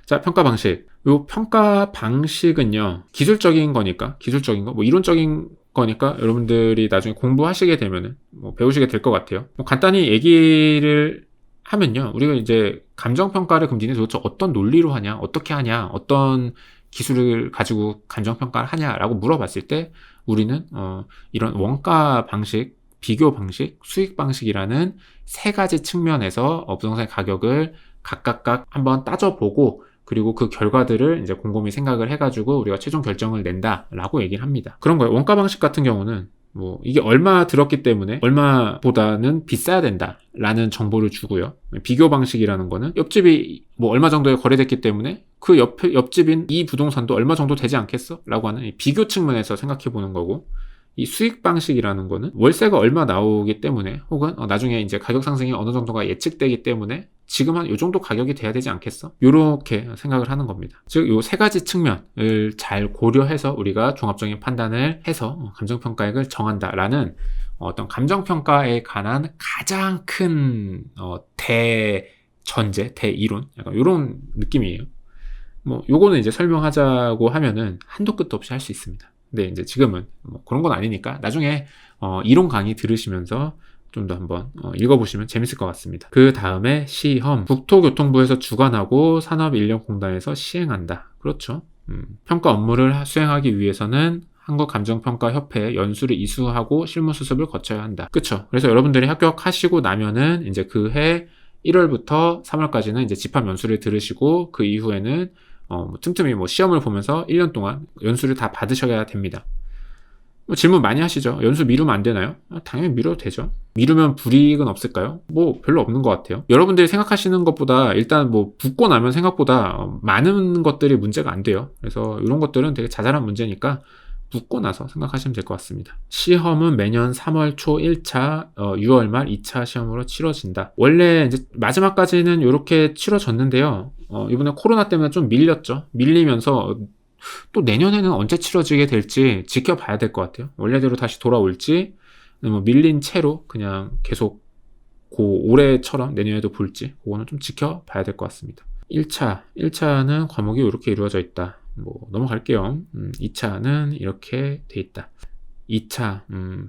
자, 평가 방식. 요 평가 방식은요, 기술적인 거니까, 기술적인 거, 뭐 이론적인 거니까 여러분들이 나중에 공부하시게 되면은 뭐 배우시게 될 것 같아요. 뭐 간단히 얘기를 하면요, 우리가 이제 감정평가를 그럼 니네 도대체 어떤 논리로 하냐, 어떻게 하냐, 어떤 기술을 가지고 감정평가를 하냐라고 물어봤을 때 우리는 이런 원가 방식, 비교 방식, 수익 방식이라는 세 가지 측면에서 부동산의 가격을 각각 한번 따져보고, 그리고 그 결과들을 이제 곰곰이 생각을 해가지고 우리가 최종 결정을 낸다라고 얘기를 합니다. 그런 거예요. 원가 방식 같은 경우는 뭐 이게 얼마 들었기 때문에 얼마보다는 비싸야 된다라는 정보를 주고요. 비교 방식이라는 거는 옆집이 뭐 얼마 정도에 거래됐기 때문에 그 옆집인 이 부동산도 얼마 정도 되지 않겠어? 라고 하는 비교 측면에서 생각해 보는 거고, 이 수익 방식이라는 거는 월세가 얼마 나오기 때문에, 혹은 나중에 이제 가격 상승이 어느 정도가 예측되기 때문에 지금 한 요 정도 가격이 돼야 되지 않겠어? 요렇게 생각을 하는 겁니다. 즉, 요 세 가지 측면을 잘 고려해서 우리가 종합적인 판단을 해서 감정평가액을 정한다라는 어떤 감정평가에 관한 가장 큰 대전제, 대이론, 약간 요런 느낌이에요. 뭐 요거는 이제 설명하자고 하면은 한도 끝도 없이 할 수 있습니다. 근데 이제 지금은 뭐 그런 건 아니니까 나중에 이론 강의 들으시면서 좀 더 한번 읽어보시면 재밌을 것 같습니다. 그 다음에 시험, 국토교통부에서 주관하고 산업인력공단에서 시행한다. 그렇죠. 평가 업무를 수행하기 위해서는 한국감정평가협회에 연수를 이수하고 실무수습을 거쳐야 한다. 그쵸. 그래서 여러분들이 합격하시고 나면은 이제 그 해 1월부터 3월까지는 이제 집합 연수를 들으시고, 그 이후에는 틈틈이 뭐 시험을 보면서 1년 동안 연수를 다 받으셔야 됩니다. 뭐 질문 많이 하시죠. 연수 미루면 안 되나요? 당연히 미뤄도 되죠. 미루면 불이익은 없을까요? 뭐 별로 없는 것 같아요. 여러분들이 생각하시는 것보다 일단 뭐 붙고 나면 생각보다 많은 것들이 문제가 안 돼요. 그래서 이런 것들은 되게 자잘한 문제니까 붙고 나서 생각하시면 될 것 같습니다. 시험은 매년 3월 초 1차, 6월 말 2차 시험으로 치러진다. 원래 이제 마지막까지는 이렇게 치러졌는데요. 이번에 코로나 때문에 좀 밀렸죠. 밀리면서 또 내년에는 언제 치러지게 될지 지켜봐야 될 것 같아요. 원래대로 다시 돌아올지, 뭐 밀린 채로 그냥 계속 올해처럼 내년에도 볼지, 그거는 좀 지켜봐야 될 것 같습니다. 1차는 과목이 이렇게 이루어져 있다. 뭐 넘어갈게요. 2차는 이렇게 돼 있다. 2차,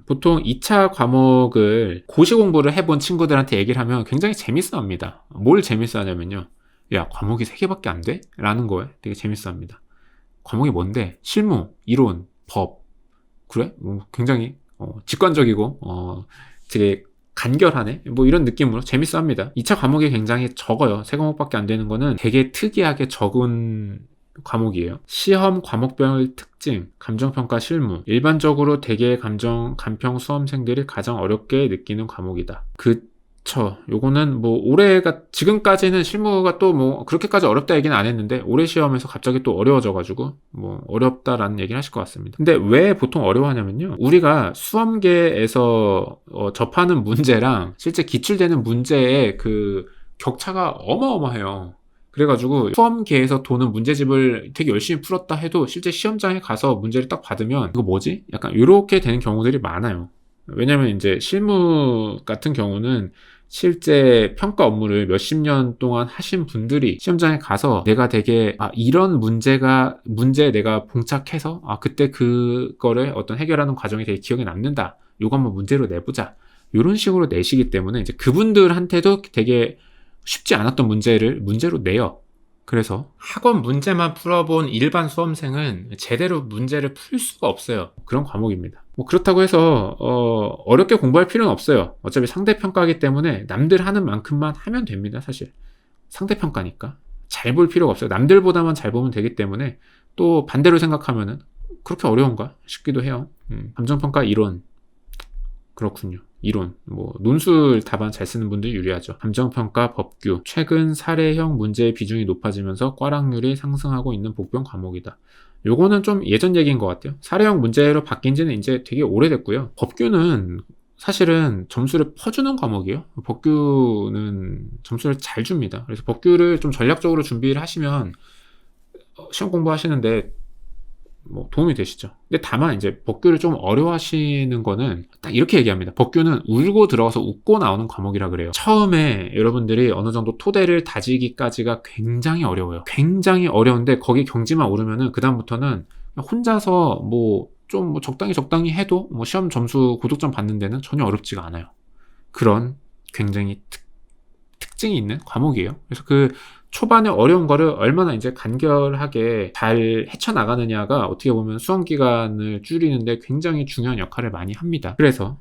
보통 2차 과목을 고시 공부를 해본 친구들한테 얘기를 하면 굉장히 재밌어 합니다. 뭘 재밌어 하냐면요, 야, 과목이 3개밖에 안 돼? 라는 거에 되게 재밌어 합니다. 과목이 뭔데? 실무, 이론, 법. 그래? 굉장히 직관적이고 되게 간결하네? 뭐 이런 느낌으로 재밌어 합니다. 2차 과목이 굉장히 적어요. 3과목밖에 안 되는 거는 되게 특이하게 적은 과목이에요. 시험 과목별 특징, 감정평가 실무. 일반적으로 대개 간평 수험생들이 가장 어렵게 느끼는 과목이다. 그쵸. 요거는 뭐 지금까지는 실무가 또 뭐 그렇게까지 어렵다 얘기는 안 했는데, 올해 시험에서 갑자기 또 어려워져가지고 뭐 어렵다라는 얘기를 하실 것 같습니다. 근데 왜 보통 어려워하냐면요, 우리가 수험계에서 접하는 문제랑 실제 기출되는 문제의 그 격차가 어마어마해요. 그래가지고 수험계에서 도는 문제집을 되게 열심히 풀었다 해도 실제 시험장에 가서 문제를 딱 받으면 이거 뭐지? 약간 이렇게 되는 경우들이 많아요. 왜냐면 이제 실무 같은 경우는 실제 평가 업무를 몇십 년 동안 하신 분들이 시험장에 가서 내가 되게 이런 문제에 내가 봉착해서 그때 그거를 어떤 해결하는 과정이 되게 기억에 남는다, 요거 한번 문제로 내보자, 이런 식으로 내시기 때문에 이제 그분들한테도 되게 쉽지 않았던 문제로 내요. 그래서 학원 문제만 풀어본 일반 수험생은 제대로 문제를 풀 수가 없어요. 그런 과목입니다. 뭐 그렇다고 해서 어렵게 공부할 필요는 없어요. 어차피 상대평가이기 때문에 남들 하는 만큼만 하면 됩니다. 사실 상대평가니까 잘 볼 필요가 없어요. 남들보다만 잘 보면 되기 때문에, 또 반대로 생각하면은 그렇게 어려운가 싶기도 해요. 감정평가 이론, 그렇군요. 이론, 뭐 논술 답안 잘 쓰는 분들이 유리하죠. 감정평가 법규, 최근 사례형 문제의 비중이 높아지면서 꽈락률이 상승하고 있는 복변 과목이다. 요거는 좀 예전 얘기인 것 같아요. 사례형 문제로 바뀐 지는 이제 되게 오래됐고요. 법규는 사실은 점수를 퍼주는 과목이에요. 법규는 점수를 잘 줍니다. 그래서 법규를 좀 전략적으로 준비를 하시면 시험 공부하시는데 뭐 도움이 되시죠. 근데 다만 이제 법규를 좀 어려워하시는 거는 딱 이렇게 얘기합니다. 법규는 울고 들어가서 웃고 나오는 과목이라 그래요. 처음에 여러분들이 어느 정도 토대를 다지기까지가 굉장히 어려워요. 굉장히 어려운데 거기 경지만 오르면은 그다음부터는 혼자서 뭐 좀 뭐 적당히 해도 뭐 시험 점수 고득점 받는 데는 전혀 어렵지가 않아요. 그런 굉장히 특징이 있는 과목이에요. 그래서 그 초반에 어려운 거를 얼마나 이제 간결하게 잘 헤쳐나가느냐가 어떻게 보면 수험 기간을 줄이는데 굉장히 중요한 역할을 많이 합니다. 그래서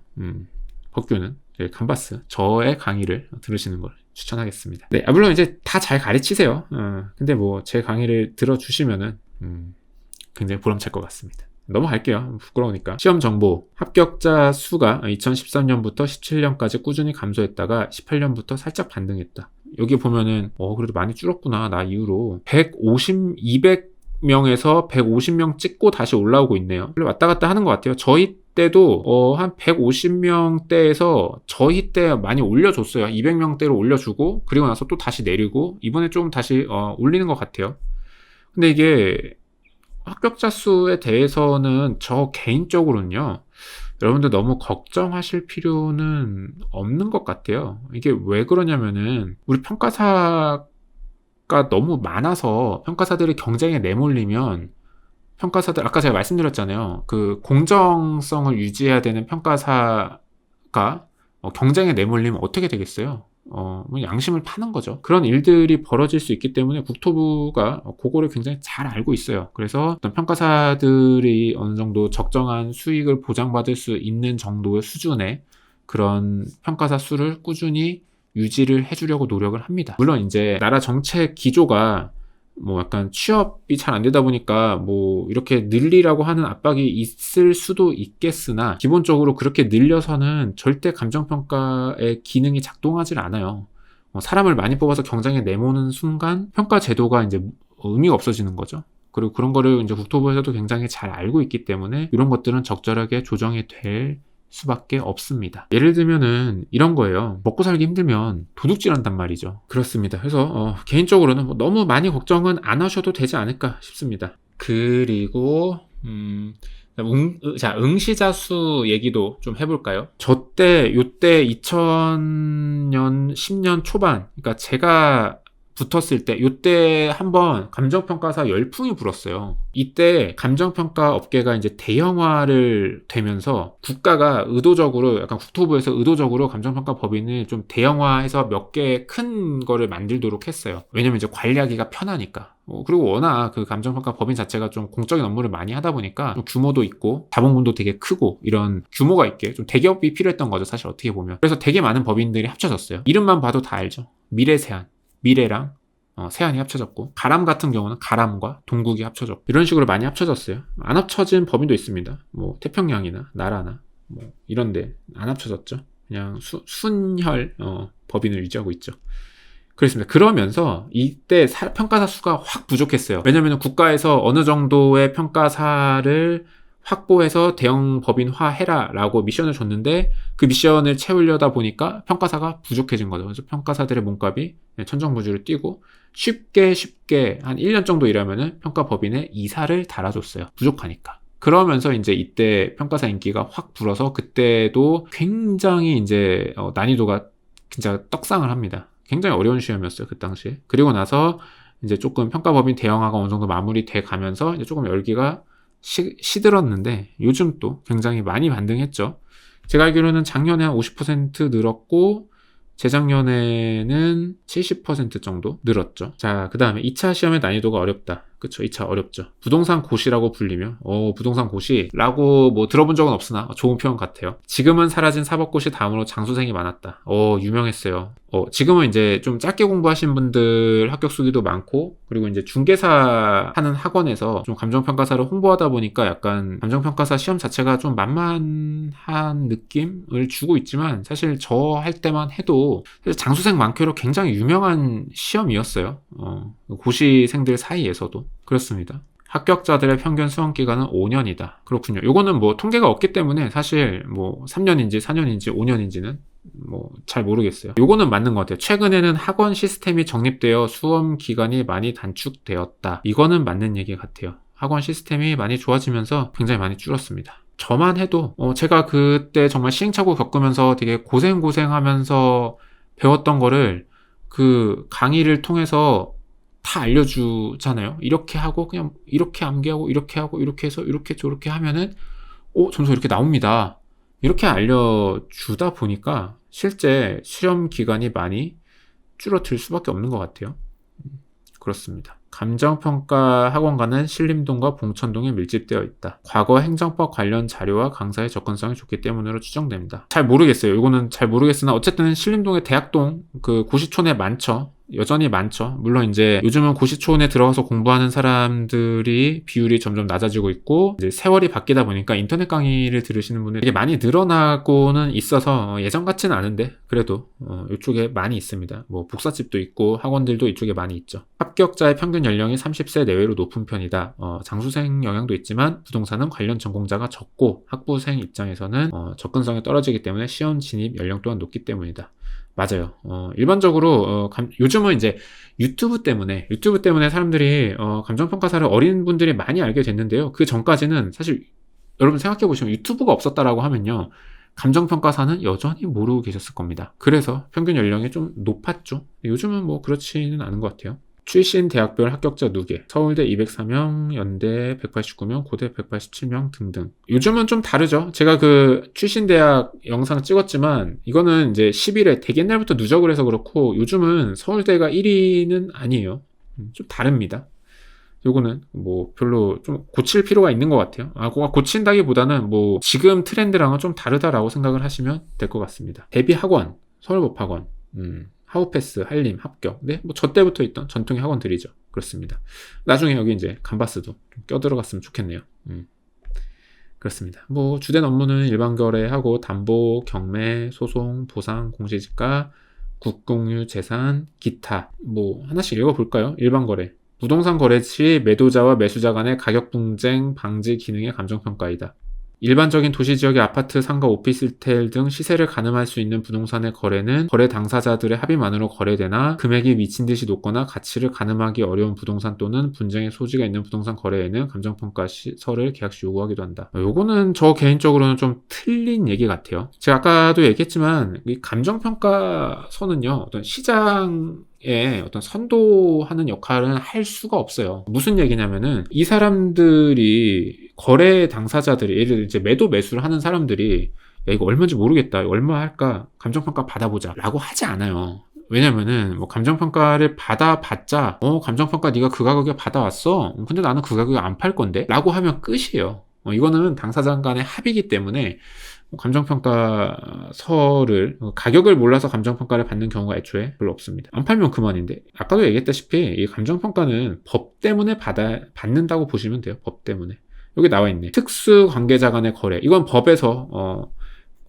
법규는 감바스 저의 강의를 들으시는 걸 추천하겠습니다. 네, 물론 이제 다 잘 가르치세요. 근데 뭐 제 강의를 들어주시면은 굉장히 보람찰 것 같습니다. 넘어갈게요. 부끄러우니까. 시험 정보. 합격자 수가 2013년부터 17년까지 꾸준히 감소했다가 18년부터 살짝 반등했다. 여기 보면은 그래도 많이 줄었구나. 나 이후로 200명에서 150명 찍고 다시 올라오고 있네요. 왔다 갔다 하는 것 같아요. 저희 때도 한 150명대에서 저희 때 많이 올려줬어요. 200명대로 올려주고 그리고 나서 또 다시 내리고 이번에 좀 다시 올리는 것 같아요. 근데 이게 합격자 수에 대해서는 저 개인적으로는요, 여러분들 너무 걱정하실 필요는 없는 것 같아요. 이게 왜 그러냐면은 우리 평가사가 너무 많아서 평가사들이 경쟁에 내몰리면 평가사들, 아까 제가 말씀드렸잖아요. 그 공정성을 유지해야 되는 평가사가 경쟁에 내몰리면 어떻게 되겠어요? 양심을 파는 거죠. 그런 일들이 벌어질 수 있기 때문에 국토부가 그거를 굉장히 잘 알고 있어요. 그래서 어떤 평가사들이 어느 정도 적정한 수익을 보장받을 수 있는 정도의 수준의 그런 평가사 수를 꾸준히 유지를 해주려고 노력을 합니다. 물론 이제 나라 정책 기조가 뭐 약간 취업이 잘 안 되다 보니까 뭐 이렇게 늘리라고 하는 압박이 있을 수도 있겠으나 기본적으로 그렇게 늘려서는 절대 감정평가의 기능이 작동하질 않아요. 사람을 많이 뽑아서 경쟁에 내모는 순간 평가 제도가 이제 의미가 없어지는 거죠. 그리고 그런 거를 이제 국토부에서도 굉장히 잘 알고 있기 때문에 이런 것들은 적절하게 조정이 될 수밖에 없습니다. 예를 들면은 이런 거예요. 먹고 살기 힘들면 도둑질 한단 말이죠. 그렇습니다. 그래서 개인적으로는 뭐 너무 많이 걱정은 안 하셔도 되지 않을까 싶습니다. 그리고 응시자 수 얘기도 좀 해볼까요? 요때 2000년 10년 초반, 그러니까 제가 붙었을 때 요때 한번 감정평가사 열풍이 불었어요. 이때 감정평가 업계가 이제 대형화를 되면서 국가가 의도적으로, 약간 국토부에서 의도적으로 감정평가 법인을 좀 대형화해서 몇 개 큰 거를 만들도록 했어요. 왜냐면 이제 관리하기가 편하니까. 그리고 워낙 그 감정평가 법인 자체가 좀 공적인 업무를 많이 하다 보니까 좀 규모도 있고 자본금도 되게 크고 이런 규모가 있게 좀 대기업이 필요했던 거죠, 사실 어떻게 보면. 그래서 되게 많은 법인들이 합쳐졌어요. 이름만 봐도 다 알죠. 미래세안, 미래랑 세안이 합쳐졌고, 가람 같은 경우는 가람과 동국이 합쳐졌고, 이런 식으로 많이 합쳐졌어요. 안 합쳐진 법인도 있습니다. 뭐 태평양이나 나라나 뭐 이런데 안 합쳐졌죠. 그냥 순혈 법인을 유지하고 있죠. 그렇습니다. 그러면서 이때 평가사 수가 확 부족했어요. 왜냐하면 국가에서 어느 정도의 평가사를 확보해서 대형 법인화 해라 라고 미션을 줬는데 그 미션을 채우려다 보니까 평가사가 부족해진 거죠. 그래서 평가사들의 몸값이 천정부지를 뛰고 쉽게 한 1년 정도 일하면은 평가법인에 이사를 달아줬어요. 부족하니까. 그러면서 이제 이때 평가사 인기가 확 불어서 그때도 굉장히 이제 난이도가 진짜 떡상을 합니다. 굉장히 어려운 시험이었어요, 그 당시에. 그리고 나서 이제 조금 평가법인 대형화가 어느 정도 마무리돼 가면서 이제 조금 열기가 시들었는데 요즘 또 굉장히 많이 반등했죠. 제가 알기로는 작년에 한 50% 늘었고 재작년에는 70% 정도 늘었죠. 자, 그 다음에 2차 시험의 난이도가 어렵다. 그쵸, 2차 어렵죠. 부동산 고시라고 불리며 부동산 고시라고 뭐 들어본 적은 없으나 좋은 표현 같아요. 지금은 사라진 사법고시 다음으로 장수생이 많았다. 유명했어요. 지금은 이제 좀 짧게 공부하신 분들 합격 수기도 많고, 그리고 이제 중개사 하는 학원에서 좀 감정평가사를 홍보하다 보니까 약간 감정평가사 시험 자체가 좀 만만한 느낌을 주고 있지만 사실 저 할 때만 해도 사실 장수생 많기로 굉장히 유명한 시험이었어요. 고시생들 사이에서도. 그렇습니다. 합격자들의 평균 수험 기간은 5년이다. 그렇군요. 요거는 뭐 통계가 없기 때문에 사실 뭐 3년인지 4년인지 5년인지는 뭐 잘 모르겠어요. 요거는 맞는 것 같아요. 최근에는 학원 시스템이 정립되어 수험 기간이 많이 단축되었다. 이거는 맞는 얘기 같아요. 학원 시스템이 많이 좋아지면서 굉장히 많이 줄었습니다. 저만 해도 제가 그때 정말 시행착오 겪으면서 되게 고생하면서 배웠던 거를 그 강의를 통해서 다 알려주잖아요. 이렇게 하고 그냥 이렇게 암기하고 이렇게 하고 이렇게 해서 이렇게 저렇게 하면은 점수가 이렇게 나옵니다. 이렇게 알려주다 보니까 실제 시험 기간이 많이 줄어들 수밖에 없는 것 같아요. 그렇습니다. 감정평가 학원과는 신림동과 봉천동에 밀집되어 있다. 과거 행정법 관련 자료와 강사의 접근성이 좋기 때문으로 추정됩니다. 잘 모르겠어요. 이거는 잘 모르겠으나 어쨌든 신림동의 대학동 그 고시촌에 많죠. 여전히 많죠. 물론 이제 요즘은 고시촌에 들어가서 공부하는 사람들이 비율이 점점 낮아지고 있고 이제 세월이 바뀌다 보니까 인터넷 강의를 들으시는 분들이 되게 많이 늘어나고는 있어서 예전 같지는 않은데 그래도 이쪽에 많이 있습니다. 뭐 복사집도 있고 학원들도 이쪽에 많이 있죠. 합격자의 평균 연령이 30세 내외로 높은 편이다. 장수생 영향도 있지만 부동산은 관련 전공자가 적고 학부생 입장에서는 접근성이 떨어지기 때문에 시험 진입 연령 또한 높기 때문이다. 맞아요. 일반적으로 요즘은 이제 유튜브 때문에 사람들이 감정평가사를 어린 분들이 많이 알게 됐는데요. 그 전까지는 사실 여러분 생각해 보시면 유튜브가 없었다라고 하면요. 감정평가사는 여전히 모르고 계셨을 겁니다. 그래서 평균 연령이 좀 높았죠. 요즘은 뭐 그렇지는 않은 것 같아요. 출신 대학별 합격자 누계 서울대 204명, 연대 189명, 고대 187명 등등. 요즘은 좀 다르죠. 제가 그 출신 대학 영상 찍었지만 이거는 이제 10일에 되게 옛날부터 누적을 해서 그렇고 요즘은 서울대가 1위는 아니에요. 좀 다릅니다. 요거는 뭐 별로 좀 고칠 필요가 있는 것 같아요. 고친다기보다는 뭐 지금 트렌드랑은 좀 다르다라고 생각을 하시면 될 것 같습니다. 대비학원, 서울법학원, 하우패스, 한림, 합격. 네, 뭐 저 때부터 있던 전통의 학원들이죠. 그렇습니다. 나중에 여기 이제 감바스도 좀 껴들어갔으면 좋겠네요. 그렇습니다. 뭐 주된 업무는 일반거래하고 담보, 경매, 소송, 보상, 공시지가, 국공유, 재산, 기타. 뭐 하나씩 읽어볼까요? 일반거래. 부동산 거래 시 매도자와 매수자 간의 가격 분쟁 방지 기능의 감정평가이다. 일반적인 도시지역의 아파트, 상가, 오피스텔 등 시세를 가늠할 수 있는 부동산의 거래는 거래 당사자들의 합의만으로 거래되나 금액이 미친듯이 높거나 가치를 가늠하기 어려운 부동산 또는 분쟁의 소지가 있는 부동산 거래에는 감정평가서를 계약 시 요구하기도 한다. 요거는 저 개인적으로는 좀 틀린 얘기 같아요. 제가 아까도 얘기했지만 이 감정평가서는요 어떤 시장에 어떤 선도하는 역할은 할 수가 없어요. 무슨 얘기냐면은 이 사람들이 거래 당사자들이 예를 들어 이제 매도 매수를 하는 사람들이 야 이거 얼마인지 모르겠다 얼마 할까 감정평가 받아보자 라고 하지 않아요. 왜냐면은 뭐 감정평가를 받아봤자 감정평가 네가 그 가격에 받아왔어 근데 나는 그 가격에 안 팔 건데 라고 하면 끝이에요. 이거는 당사자 간의 합의이기 때문에 감정평가서를 가격을 몰라서 감정평가를 받는 경우가 애초에 별로 없습니다. 안 팔면 그만인데 아까도 얘기했다시피 이 감정평가는 법 때문에 받는다고 보시면 돼요. 법 때문에. 여기 나와 있네. 특수 관계자 간의 거래. 이건 법에서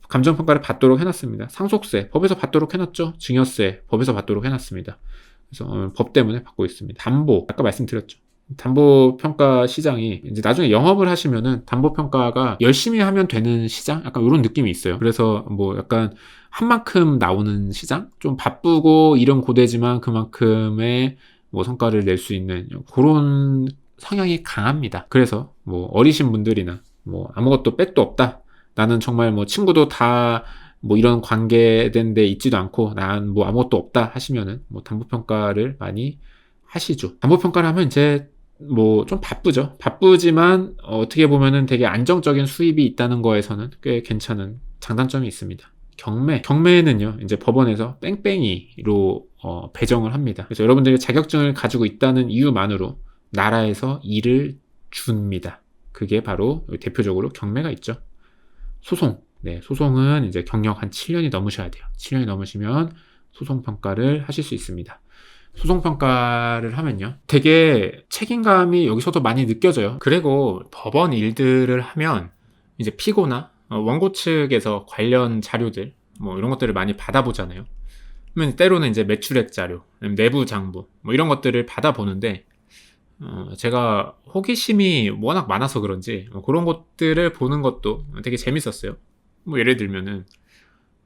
감정평가를 받도록 해놨습니다. 상속세 법에서 받도록 해놨죠. 증여세 법에서 받도록 해놨습니다. 그래서 법 때문에 받고 있습니다. 담보 아까 말씀드렸죠. 담보평가 시장이 이제 나중에 영업을 하시면은 담보평가가 열심히 하면 되는 시장? 약간 이런 느낌이 있어요. 그래서 뭐 약간 한 만큼 나오는 시장? 좀 바쁘고 이런 고되지만 그만큼의 뭐 성과를 낼 수 있는 그런 성향이 강합니다. 그래서 뭐 어리신 분들이나 뭐 아무것도 백도 없다. 나는 정말 뭐 친구도 다 뭐 이런 관계된 데 있지도 않고 난 뭐 아무것도 없다 하시면은 뭐 담보평가를 많이 하시죠. 담보평가를 하면 이제 뭐 좀 바쁘죠. 바쁘지만 어떻게 보면은 되게 안정적인 수입이 있다는 거에서는 꽤 괜찮은 장단점이 있습니다. 경매는요 이제 법원에서 뺑뺑이로 배정을 합니다. 그래서 여러분들이 자격증을 가지고 있다는 이유만으로 나라에서 일을 줍니다. 그게 바로 대표적으로 경매가 있죠. 소송. 네, 소송은 이제 경력 한 7년이 넘으셔야 돼요. 7년이 넘으시면 소송평가를 하실 수 있습니다. 소송평가를 하면요. 되게 책임감이 여기서도 많이 느껴져요. 그리고 법원 일들을 하면 이제 피고나 원고 측에서 관련 자료들 뭐 이런 것들을 많이 받아보잖아요. 그러면 때로는 이제 매출액 자료, 내부 장부 뭐 이런 것들을 받아보는데 제가 호기심이 워낙 많아서 그런지 그런 것들을 보는 것도 되게 재밌었어요. 뭐 예를 들면은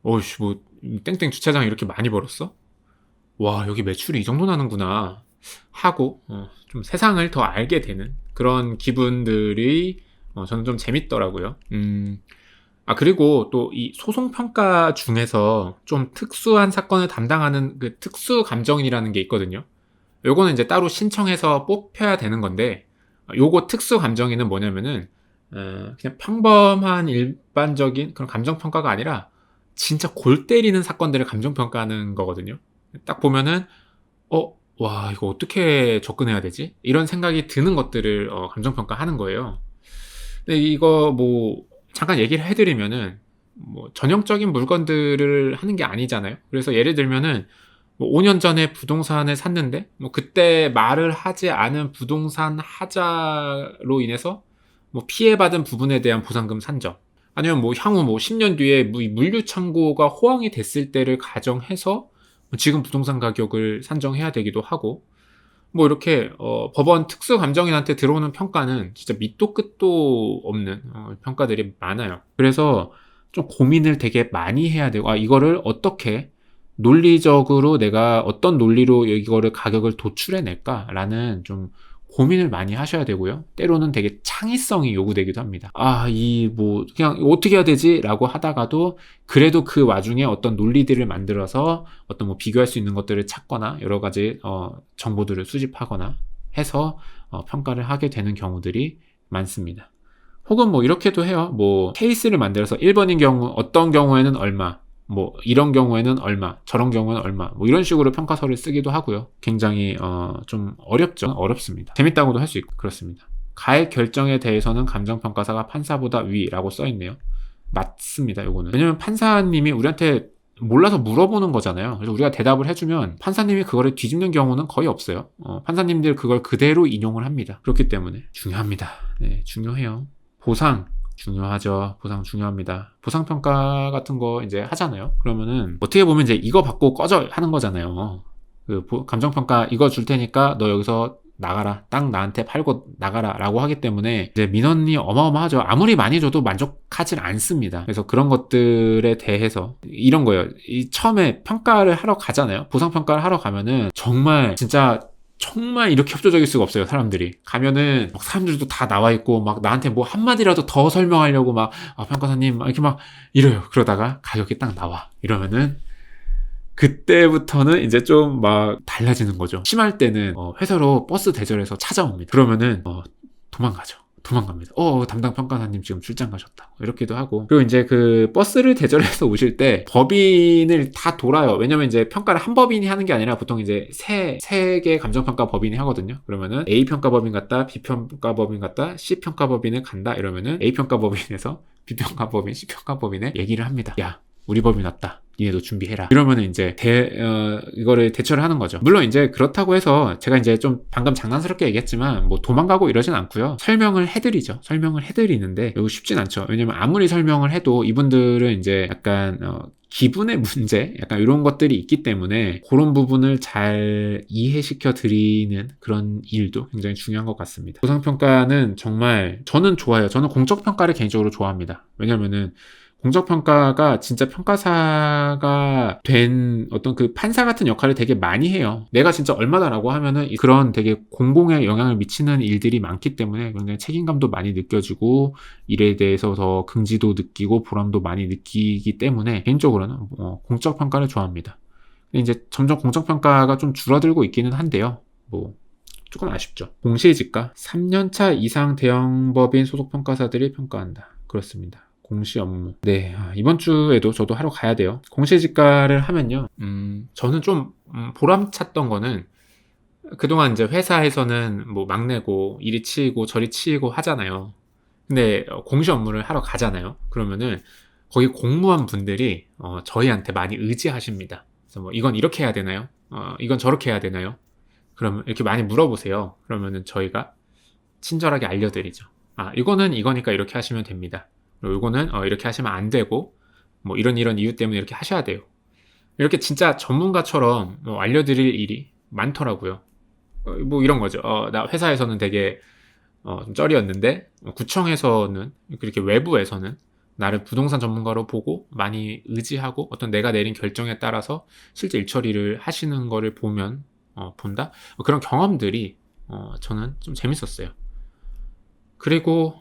어이씨 뭐 땡땡 주차장 이렇게 많이 벌었어? 와 여기 매출이 이 정도 나는구나 하고 좀 세상을 더 알게 되는 그런 기분들이 저는 좀 재밌더라고요. 그리고 또 이 소송평가 중에서 좀 특수한 사건을 담당하는 그 특수감정이라는 게 있거든요. 요거는 이제 따로 신청해서 뽑혀야 되는 건데, 요거 특수감정인은 뭐냐면은, 그냥 평범한 일반적인 그런 감정평가가 아니라, 진짜 골 때리는 사건들을 감정평가하는 거거든요. 딱 보면은, 와, 이거 어떻게 접근해야 되지? 이런 생각이 드는 것들을 감정평가하는 거예요. 근데 이거 뭐 잠깐 얘기를 해드리면은 뭐 전형적인 물건들을 하는 게 아니잖아요. 그래서 예를 들면은 뭐 5년 전에 부동산을 샀는데 뭐 그때 말을 하지 않은 부동산 하자로 인해서 뭐 피해받은 부분에 대한 보상금 산정, 아니면 뭐 향후 뭐 10년 뒤에 물류 창고가 호황이 됐을 때를 가정해서 지금 부동산 가격을 산정해야 되기도 하고, 뭐 이렇게 법원 특수감정인한테 들어오는 평가는 진짜 밑도 끝도 없는 평가들이 많아요. 그래서 좀 고민을 되게 많이 해야 되고, 이거를 어떻게 논리적으로 내가 어떤 논리로 이거를 가격을 도출해낼까라는 좀 고민을 많이 하셔야 되고요. 때로는 되게 창의성이 요구되기도 합니다. 뭐 그냥 어떻게 해야 되지? 라고 하다가도 그래도 그 와중에 어떤 논리들을 만들어서 어떤 뭐 비교할 수 있는 것들을 찾거나 여러 가지 정보들을 수집하거나 해서 평가를 하게 되는 경우들이 많습니다. 혹은 뭐 이렇게도 해요. 뭐 케이스를 만들어서 1번인 경우 어떤 경우에는 얼마, 뭐 이런 경우에는 얼마, 저런 경우에는 얼마, 뭐 이런 식으로 평가서를 쓰기도 하고요. 굉장히 좀 어렵죠. 어렵습니다. 재밌다고도 할 수 있고 그렇습니다. 가액 결정에 대해서는 감정평가사가 판사보다 위라고 써있네요. 맞습니다. 요거는 왜냐면 판사님이 우리한테 몰라서 물어보는 거잖아요. 그래서 우리가 대답을 해주면 판사님이 그거를 뒤집는 경우는 거의 없어요. 판사님들 그걸 그대로 인용을 합니다. 그렇기 때문에 중요합니다. 네, 중요해요. 보상 중요하죠. 보상 중요합니다. 보상평가 같은 거 이제 하잖아요. 그러면은 어떻게 보면 이제 이거 받고 꺼져 하는 거잖아요. 감정평가 이거 줄 테니까 너 여기서 나가라. 땅 나한테 팔고 나가라. 라고 하기 때문에 이제 민원이 어마어마하죠. 아무리 많이 줘도 만족하진 않습니다. 그래서 그런 것들에 대해서 이런 거예요. 처음에 평가를 하러 가잖아요. 보상평가를 하러 가면은 정말 이렇게 협조적일 수가 없어요. 사람들이 가면은 막 사람들도 다 나와 있고 막 나한테 뭐 한마디라도 더 설명하려고 막 평가사님 이렇게 막 이래요. 그러다가 가격이 딱 나와 이러면은 그때부터는 이제 좀 막 달라지는 거죠. 심할 때는 회사로 버스 대절해서 찾아옵니다. 그러면은 도망갑니다. 담당 평가사님 지금 출장 가셨다. 이렇게도 하고. 그리고 이제 그 버스를 대절해서 오실 때 법인을 다 돌아요. 왜냐면 이제 평가를 한 법인이 하는 게 아니라 보통 이제 세 개 감정평가 법인이 하거든요. 그러면은 A 평가 법인 갔다, B 평가 법인 갔다, C 평가 법인을 간다. 이러면은 A 평가 법인에서 B 평가 법인, C 평가 법인에 얘기를 합니다. 야, 우리 법인 왔다. 니네도 준비해라. 이러면은 이제 이거를 대처를 하는 거죠. 물론 이제 그렇다고 해서 제가 이제 좀 방금 장난스럽게 얘기했지만 뭐 도망가고 이러진 않고요. 설명을 해드리죠. 설명을 해드리는데 이거 쉽진 않죠. 왜냐면 아무리 설명을 해도 이분들은 이제 약간 기분의 문제? 약간 이런 것들이 있기 때문에 그런 부분을 잘 이해시켜 드리는 그런 일도 굉장히 중요한 것 같습니다. 보상평가는 정말 저는 좋아요. 저는 공적평가를 개인적으로 좋아합니다. 왜냐면은 공적평가가 진짜 평가사가 된 어떤 그 판사 같은 역할을 되게 많이 해요. 내가 진짜 얼마다라고 하면은 그런 되게 공공에 영향을 미치는 일들이 많기 때문에 굉장히 책임감도 많이 느껴지고 일에 대해서 더 긍지도 느끼고 보람도 많이 느끼기 때문에 개인적으로는 공적평가를 좋아합니다. 근데 이제 점점 공적평가가 좀 줄어들고 있기는 한데요. 뭐 조금 아쉽죠. 공시지가 3년차 이상 대형법인 소속평가사들이 평가한다. 그렇습니다. 공시 업무. 네, 이번 주에도 저도 하러 가야 돼요. 공시지가를 하면요. 저는 좀 보람찼던 거는 그동안 이제 회사에서는 뭐 막내고 이리 치이고 저리 치이고 하잖아요. 근데 공시 업무를 하러 가잖아요. 그러면은 거기 공무원 분들이 저희한테 많이 의지하십니다. 그래서 뭐 이건 이렇게 해야 되나요? 이건 저렇게 해야 되나요? 그러면 이렇게 많이 물어보세요. 그러면은 저희가 친절하게 알려드리죠. 이거는 이거니까 이렇게 하시면 됩니다. 그리고 이거는 이렇게 하시면 안 되고 뭐 이런 이유 때문에 이렇게 하셔야 돼요. 이렇게 진짜 전문가처럼 알려드릴 일이 많더라고요. 뭐 이런 거죠. 나 회사에서는 되게 좀 쩔이었는데 구청에서는 그렇게 외부에서는 나를 부동산 전문가로 보고 많이 의지하고 어떤 내가 내린 결정에 따라서 실제 일처리를 하시는 거를 본다? 그런 경험들이 저는 좀 재밌었어요. 그리고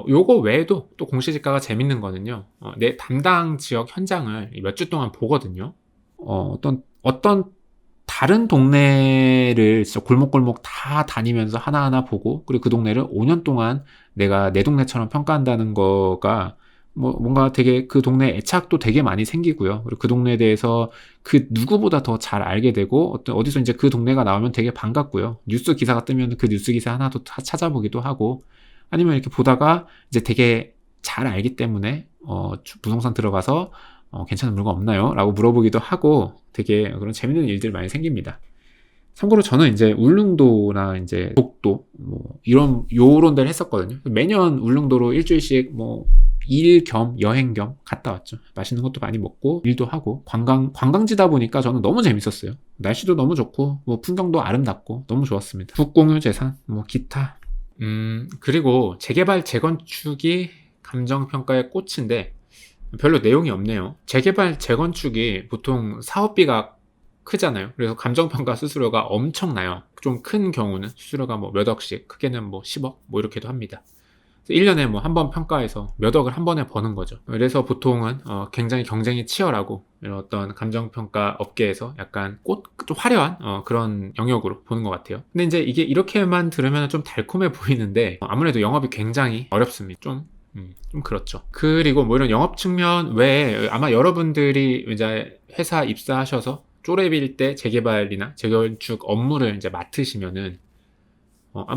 요거 외에도 또 공시지가가 재밌는 거는요. 내 담당 지역 현장을 몇 주 동안 보거든요. 어떤 다른 동네를 진짜 골목골목 다 다니면서 하나하나 보고, 그리고 그 동네를 5년 동안 내가 내 동네처럼 평가한다는 거가 뭔가 되게 그 동네 애착도 되게 많이 생기고요. 그리고 그 동네에 대해서 그 누구보다 더 잘 알게 되고, 어디서 이제 그 동네가 나오면 되게 반갑고요. 뉴스 기사가 뜨면 그 뉴스 기사 하나도 다 찾아보기도 하고, 아니면 이렇게 보다가 이제 되게 잘 알기 때문에 부동산 들어가서 괜찮은 물건 없나요? 라고 물어보기도 하고, 되게 그런 재밌는 일들 많이 생깁니다. 참고로 저는 이제 울릉도나 이제 독도 요런 데를 했었거든요. 매년 울릉도로 일주일씩 일 겸 여행 겸 갔다 왔죠. 맛있는 것도 많이 먹고 일도 하고, 관광지다 보니까 저는 너무 재밌었어요. 날씨도 너무 좋고 풍경도 아름답고 너무 좋았습니다. 국공유재산 기타. 그리고 재개발 재건축이 감정평가의 꽃인데 별로 내용이 없네요. 재개발 재건축이 보통 사업비가 크잖아요. 그래서 감정평가 수수료가 엄청나요. 좀 큰 경우는 수수료가 몇 억씩, 크게는 10억 이렇게도 합니다. 1년에 한 번 평가해서 몇 억을 한 번에 버는 거죠. 그래서 보통은 굉장히 경쟁이 치열하고, 이런 어떤 감정평가 업계에서 약간 좀 화려한 그런 영역으로 보는 것 같아요. 근데 이제 이게 이렇게만 들으면 좀 달콤해 보이는데 아무래도 영업이 굉장히 어렵습니다. 좀 그렇죠. 그리고 이런 영업 측면 외에 아마 여러분들이 이제 회사 입사하셔서 쪼렙일 때 재개발이나 재건축 업무를 이제 맡으시면은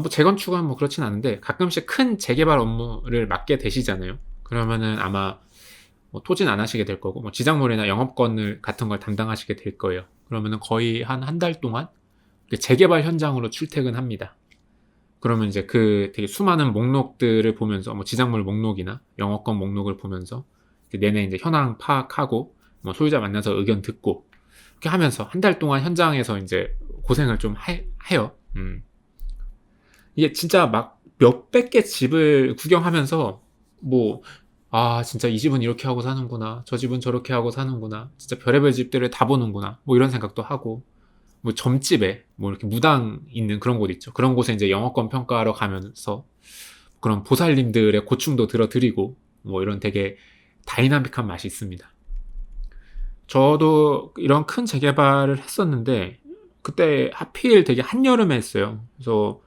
재건축은 그렇진 않은데 가끔씩 큰 재개발 업무를 맡게 되시잖아요. 그러면은 아마 토지는 안 하시게 될 거고, 지작물이나 영업권 같은 걸 담당하시게 될 거예요. 그러면은 거의 한 달 동안 재개발 현장으로 출퇴근합니다. 그러면 이제 그 되게 수많은 목록들을 보면서 지작물 목록이나 영업권 목록을 보면서 내내 이제 현황 파악하고 소유자 만나서 의견 듣고, 이렇게 하면서 한 달 동안 현장에서 이제 고생을 좀 해요. 이게 진짜 몇백 개 집을 구경하면서 진짜 이 집은 이렇게 하고 사는구나, 저 집은 저렇게 하고 사는구나, 진짜 별의별 집들을 다 보는구나, 이런 생각도 하고, 점집에 이렇게 무당 있는 그런 곳 있죠. 그런 곳에 이제 영업권 평가하러 가면서 그런 보살님들의 고충도 들어드리고, 이런 되게 다이나믹한 맛이 있습니다. 저도 이런 큰 재개발을 했었는데 그때 하필 되게 한여름에 했어요. 그래서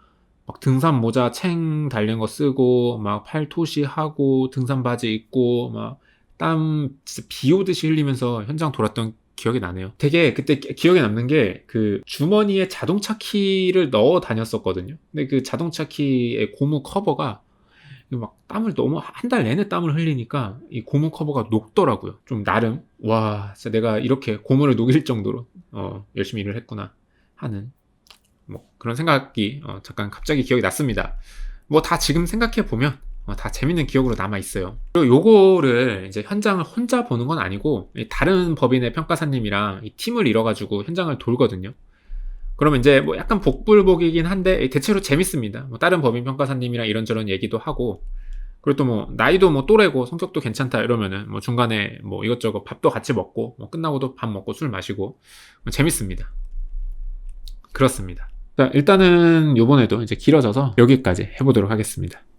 등산 모자 챙 달린 거 쓰고 팔토시 하고 등산 바지 입고 땀 진짜 비 오듯이 흘리면서 현장 돌았던 기억이 나네요. 되게 그때 기억에 남는 게 그 주머니에 자동차 키를 넣어 다녔었거든요. 근데 그 자동차 키의 고무 커버가 땀을 너무 한 달 내내 땀을 흘리니까 이 고무 커버가 녹더라고요. 좀 나름 진짜 내가 이렇게 고무를 녹일 정도로 열심히 일을 했구나 하는 그런 생각이 잠깐 갑자기 기억이 났습니다. 다 지금 생각해 보면 다 재밌는 기억으로 남아 있어요. 그리고 요거를 이제 현장을 혼자 보는 건 아니고 다른 법인의 평가사님이랑 이 팀을 이뤄가지고 현장을 돌거든요. 그러면 이제 약간 복불복이긴 한데 대체로 재밌습니다. 다른 법인 평가사님이랑 이런저런 얘기도 하고, 그리고 또 나이도 또래고 성격도 괜찮다 이러면은 중간에 이것저것 밥도 같이 먹고 끝나고도 밥 먹고 술 마시고 재밌습니다. 그렇습니다. 자, 일단은 요번에도 이제 길어져서 여기까지 해보도록 하겠습니다.